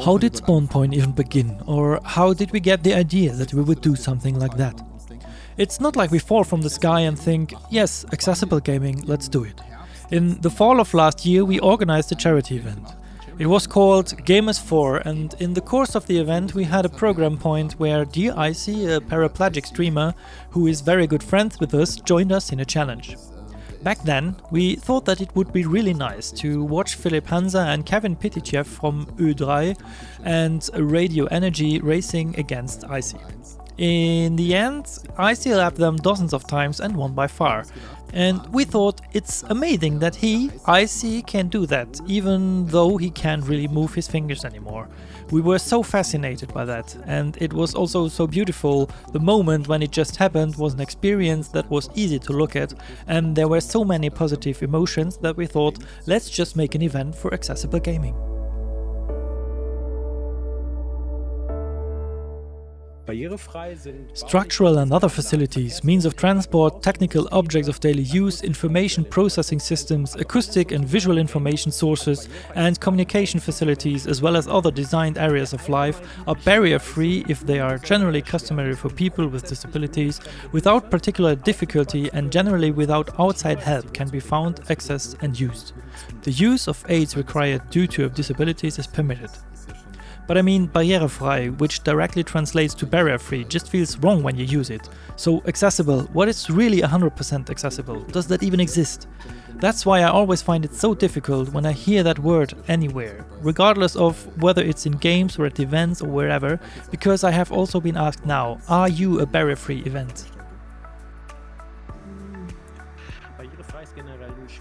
How did Spawnpoint even begin, or how did we get the idea that we would do something like that? It's not like we fall from the sky and think, yes, accessible gaming, let's do it. In the fall of last year we organized a charity event. It was called Gamers 4, and in the course of the event we had a program point where dear Icy, a paraplegic streamer who is very good friends with us, joined us in a challenge. Back then, we thought that it would be really nice to watch Philip Hansa and Kevin Pitichev from Ö3 and Radio Energy racing against Icy. In the end, Icy lapped them dozens of times and won by far. And we thought it's amazing that he, Icy, can do that, even though he can't really move his fingers anymore. We were so fascinated by that, and it was also so beautiful. The moment when it just happened was an experience that was easy to look at, and there were so many positive emotions that we thought, let's just make an event for accessible gaming. Structural and other facilities, means of transport, technical objects of daily use, information processing systems, acoustic and visual information sources, and communication facilities, as well as other designed areas of life, are barrier-free if they are generally customary for people with disabilities, without particular difficulty and generally without outside help can be found, accessed and used. The use of aids required due to disabilities is permitted. But I mean barrierefrei, which directly translates to barrier-free, just feels wrong when you use it. So accessible, what is really 100% accessible? Does that even exist? That's why I always find it so difficult when I hear that word anywhere, regardless of whether it's in games or at events or wherever, because I have also been asked now, are you a barrier-free event?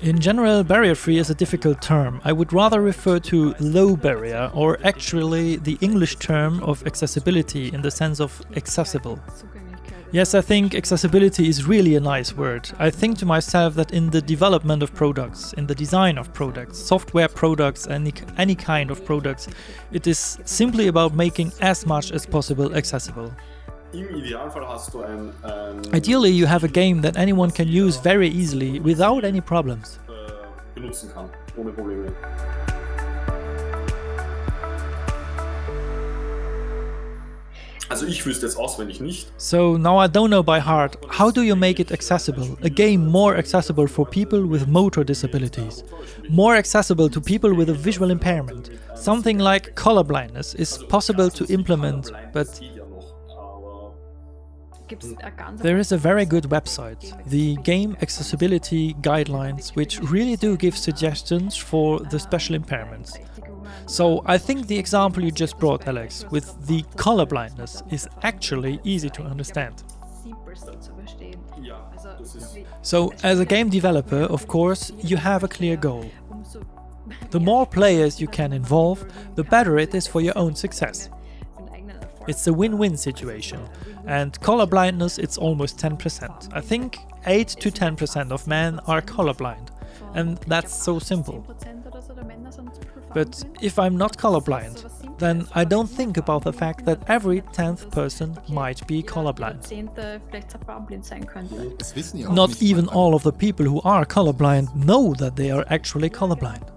In general, barrier-free is a difficult term. I would rather refer to low barrier, or actually the English term of accessibility in the sense of accessible. Yes, I think accessibility is really a nice word. I think to myself that in the development of products, in the design of products, software products, any kind of products, it is simply about making as much as possible accessible. Ideally, you have a game that anyone can use very easily, without any problems. So now I don't know by heart, how do you make it accessible? A game more accessible for people with motor disabilities. More accessible to people with a visual impairment. Something like colorblindness is possible to implement, but there is a very good website, the Game Accessibility Guidelines, which really do give suggestions for the special impairments. So I think the example you just brought, Alex, with the color blindness is actually easy to understand. So as a game developer, of course, you have a clear goal. The more players you can involve, the better it is for your own success. It's a win-win situation, and colorblindness it's almost 10%. I think 8 to 10% of men are colorblind, and that's so simple. But if I'm not colorblind, then I don't think about the fact that every 10th person might be colorblind. Not even all of the people who are colorblind know that they are actually colorblind.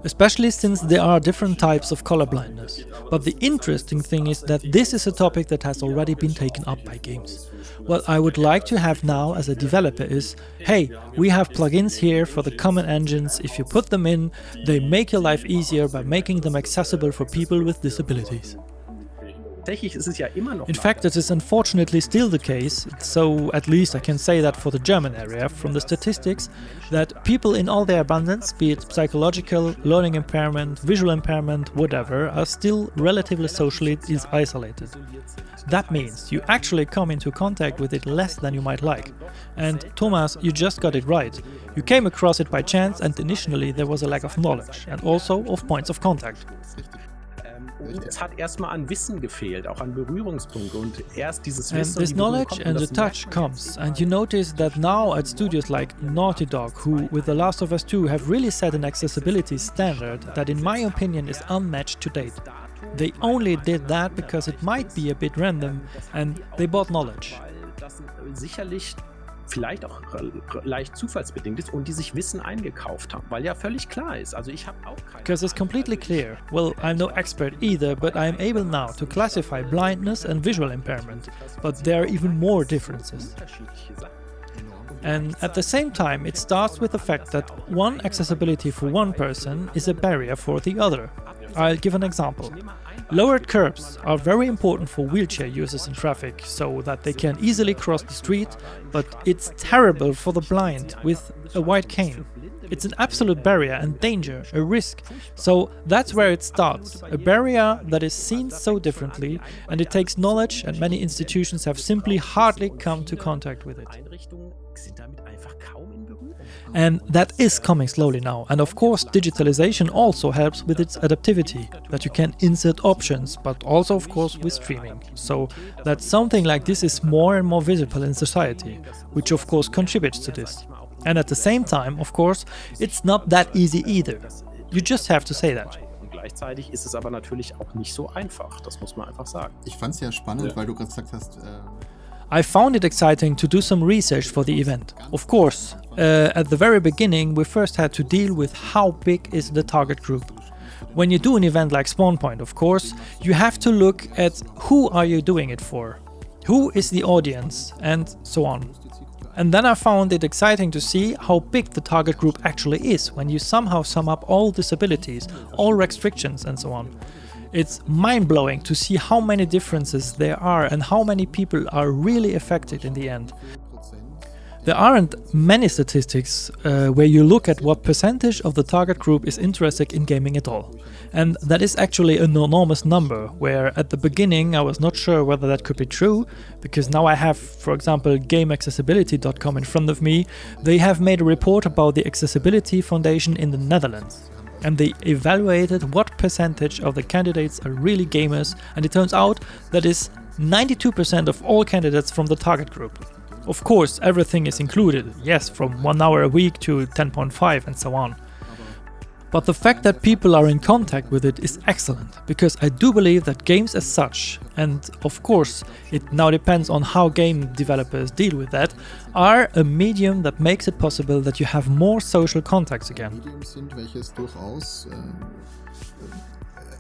Especially since there are different types of colorblindness. But the interesting thing is that this is a topic that has already been taken up by games. What I would like to have now as a developer is, hey, we have plugins here for the common engines. If you put them in, they make your life easier by making them accessible for people with disabilities. In fact, it is unfortunately still the case, so at least I can say that for the German area, from the statistics, that people in all their abundance, be it psychological, learning impairment, visual impairment, whatever, are still relatively socially isolated. That means you actually come into contact with it less than you might like. And Thomas, you just got it right. You came across it by chance, and initially there was a lack of knowledge and also of points of contact. Und es hat erstmal an Wissen gefehlt, auch an Berührungspunkte, und erst dieses Wissen. And this knowledge and the touch comes, and you notice that now at studios like Naughty Dog, who with The Last of Us 2 have really set an accessibility standard that in my opinion is unmatched to date. They only did that because it might be a bit random, and they bought knowledge. Sicherlich vielleicht auch leicht zufallsbedingt ist und die sich Wissen eingekauft haben, weil ja völlig klar ist, also ich habe auch keine... Because it's completely clear. Well, I'm no expert either, but I'm able now to classify blindness and visual impairment, but there are even more differences. And at the same time, it starts with the fact that one accessibility for one person is a barrier for the other. I'll give an example. Lowered curbs are very important for wheelchair users in traffic, so that they can easily cross the street, but it's terrible for the blind with a white cane. It's an absolute barrier and danger, a risk. So that's where it starts, a barrier that is seen so differently, and it takes knowledge, and many institutions have simply hardly come to contact with it. And that is coming slowly now, and of course digitalization also helps with its adaptivity, that you can insert options, but also of course with streaming, so that something like this is more and more visible in society, which of course contributes to this. And at the same time, of course, it's not that easy either. You just have to say that. Gleichzeitig ist es aber natürlich auch nicht so einfach, das muss man einfach sagen. Ich fand's ja spannend, weil du gerade gesagt hast... I found it exciting to do some research for the event. Of course, at the very beginning we first had to deal with how big is the target group. When you do an event like Spawnpoint, of course, you have to look at who are you doing it for, who is the audience, and so on. And then I found it exciting to see how big the target group actually is when you somehow sum up all disabilities, all restrictions and so on. It's mind-blowing to see how many differences there are and how many people are really affected in the end. There aren't many statistics where you look at what percentage of the target group is interested in gaming at all. And that is actually an enormous number, where at the beginning I was not sure whether that could be true, because now I have, for example, GameAccessibility.com in front of me. They have made a report about the Accessibility Foundation in the Netherlands. And they evaluated what percentage of the candidates are really gamers, and it turns out that is 92% of all candidates from the target group. Of course, everything is included, yes, from 1 hour a week to 10.5 and so on. But the fact that people are in contact with it is excellent, because I do believe that games as such, and of course it now depends on how game developers deal with that, are a medium that makes it possible that you have more social contacts again. Mediums sind, welches durchaus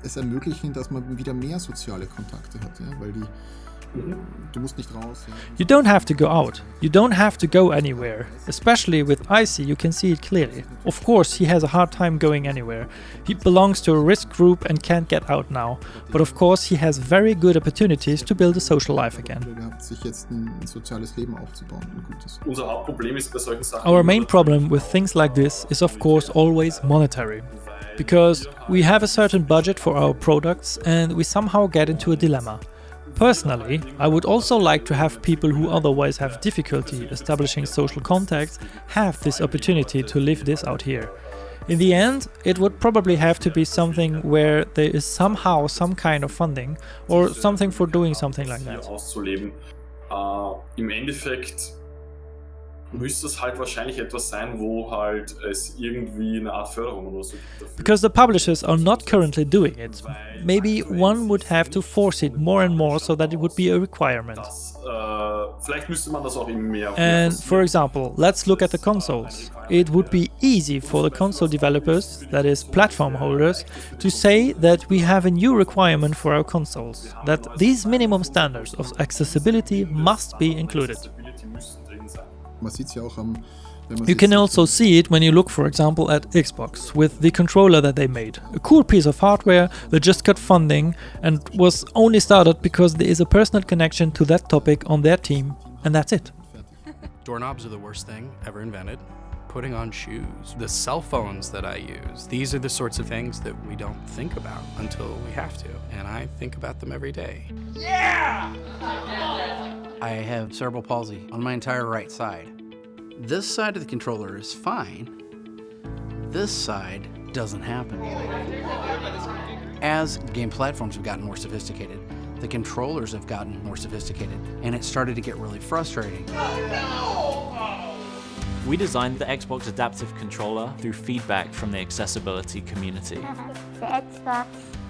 es ermöglichen, dass man wieder mehr soziale Kontakte hat, ja? Weil du musst nicht raus. Ja? You don't have to go out, you don't have to go anywhere. Especially with Icy, you can see it clearly. Of course, he has a hard time going anywhere. He belongs to a risk group and can't get out now. But of course, he has very good opportunities to build a social life again. Sich jetzt ein soziales Leben aufzubauen, ein gutes. Unser Hauptproblem ist bei solchen Sachen. Our main problem with things like this is of course always monetary. Because we have a certain budget for our products and we somehow get into a dilemma. Personally, I would also like to have people who otherwise have difficulty establishing social contacts have this opportunity to live this out here. In the end, it would probably have to be something where there is somehow some kind of funding or something for doing something like that. Auszuleben. Im Endeffekt müsste es halt wahrscheinlich etwas sein, wo halt es irgendwie eine Art Förderung oder so gibt dafür. Because the publishers are not currently doing it. Maybe one would have to force it more and more so that it would be a requirement. Vielleicht müsste man das auch eben mehr. And for example, let's look at the consoles. It would be easy for the console developers, that is platform holders, to say that we have a new requirement for our consoles, that these minimum standards of accessibility must be included. Man sieht's ja auch You can also see it when you look, for example, at Xbox with the controller that they made. A cool piece of hardware that just got funding and was only started because there is a personal connection to that topic on their team, and that's it. Doorknobs are the worst thing ever invented. Putting on shoes, the cell phones that I use, these are the sorts of things that we don't think about until we have to, and I think about them every day. Yeah! I have cerebral palsy on my entire right side. This side of the controller is fine. This side doesn't happen. As game platforms have gotten more sophisticated, the controllers have gotten more sophisticated, and it started to get really frustrating. We designed the Xbox Adaptive Controller through feedback from the accessibility community. The Xbox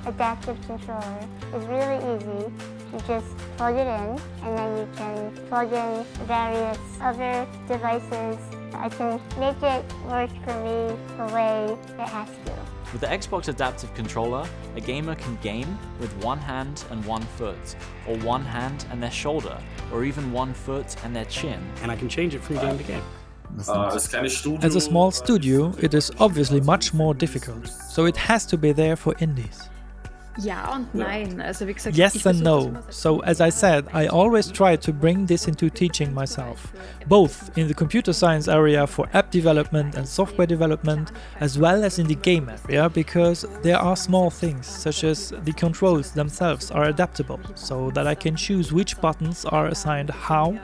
Adaptive Controller is really easy. You just plug it in, and then you can plug in various other devices. I can make it work for me the way it has to. With the Xbox Adaptive Controller, a gamer can game with one hand and one foot, or one hand and their shoulder, or even one foot and their chin. And I can change it from game to game. As a small studio, it is obviously much more difficult, so it has to be there for indies. Ja und nein. Also wie gesagt, Yes and no. So as I said, I always try to bring this into teaching myself, both in the computer science area for app development and software development, as well as in the game area, because there are small things, such as the controls themselves are adaptable, so that I can choose which buttons are assigned how,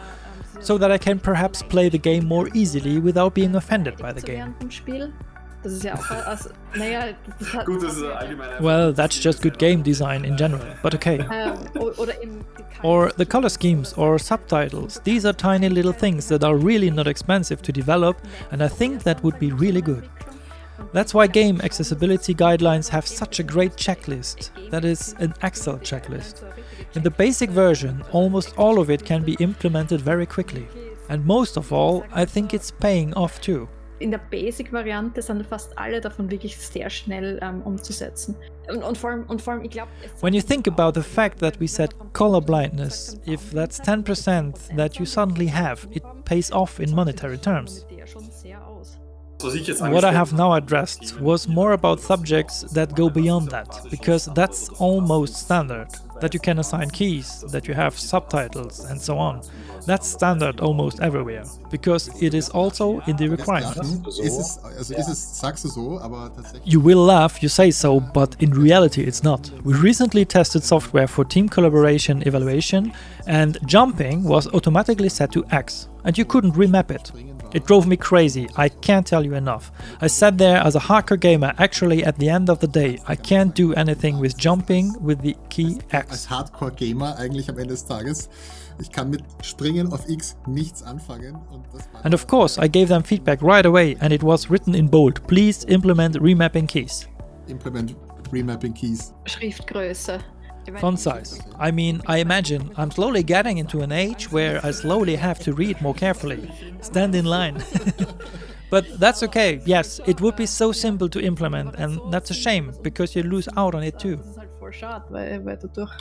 so that I can perhaps play the game more easily without being offended by the game. Das ist ja auch, also, naja, das hat, Well, that's just good game design in general, but okay. oder eben Or the color schemes or subtitles. These are tiny little things that are really not expensive to develop, and I think that would be really good. That's why game accessibility guidelines have such a great checklist, that is, an Excel checklist. In the basic version, almost all of it can be implemented very quickly. And most of all, I think it's paying off too. In der Basic-Variante sind fast alle davon wirklich sehr schnell umzusetzen. Und vor allem, ich glaube... When you think about the fact that we said color blindness, if that's 10% that you suddenly have, it pays off in monetary terms. What I have now addressed was more about subjects that go beyond that, because that's almost standard. That you can assign keys, that you have subtitles and so on. That's standard almost everywhere, because it is also in the requirements. Sagst du so, aber tatsächlich. You will laugh, you say so, but in reality it's not. We recently tested software for team collaboration evaluation, and jumping was automatically set to X, and you couldn't remap it. It drove me crazy, I can't tell you enough. I sat there as a hardcore gamer, actually at the end of the day, I can't do anything with jumping with the key X. Als Hardcore-Gamer eigentlich am Ende des Tages. Ich kann mit Springen auf X nichts anfangen. And of course, I gave them feedback right away, and it was written in bold, please implement remapping keys. Implement remapping keys. Schriftgröße. Font size. I mean, I imagine I'm slowly getting into an age where I slowly have to read more carefully. Stand in line. But that's okay. Yes, it would be so simple to implement, and that's a shame, because you lose out on it too. Das ist halt voll schade, weil dadurch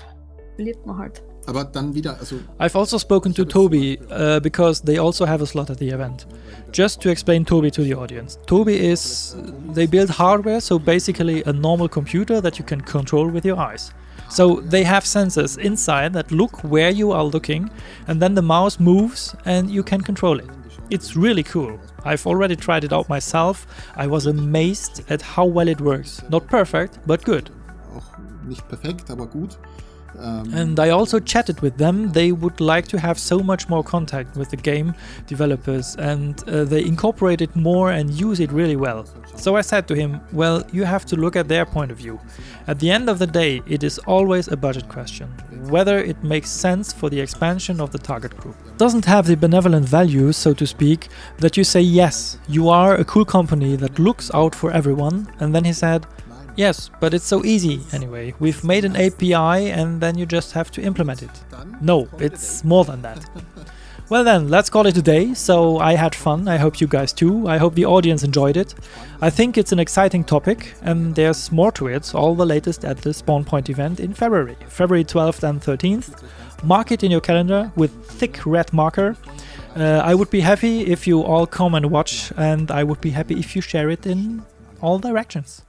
verliert man halt. Aber dann wieder, also... I've also spoken to Toby, because they also have a slot at the event. Just to explain Toby to the audience. Toby is... They build hardware, so basically a normal computer that you can control with your eyes. So they have sensors inside that look where you are looking, and then the mouse moves and you can control it. It's really cool. I've already tried it out myself. I was amazed at how well it works. Not perfect, but good. Auch nicht perfekt, aber gut. And I also chatted with them. They would like to have so much more contact with the game developers, and they incorporate it more and use it really well. So I said to him, well, you have to look at their point of view. At the end of the day, it is always a budget question, whether it makes sense for the expansion of the target group. It doesn't have the benevolent value, so to speak, that you say, yes, you are a cool company that looks out for everyone, and then he said, yes, but it's so easy anyway. We've made an API and then you just have to implement it. No, it's more than that. Well then, let's call it a day. So I had fun, I hope you guys too. I hope the audience enjoyed it. I think it's an exciting topic, and there's more to it, all the latest at the Spawnpoint event in February 12th and 13th. Mark it in your calendar with thick red marker. I would be happy if you all come and watch, and I would be happy if you share it in all directions.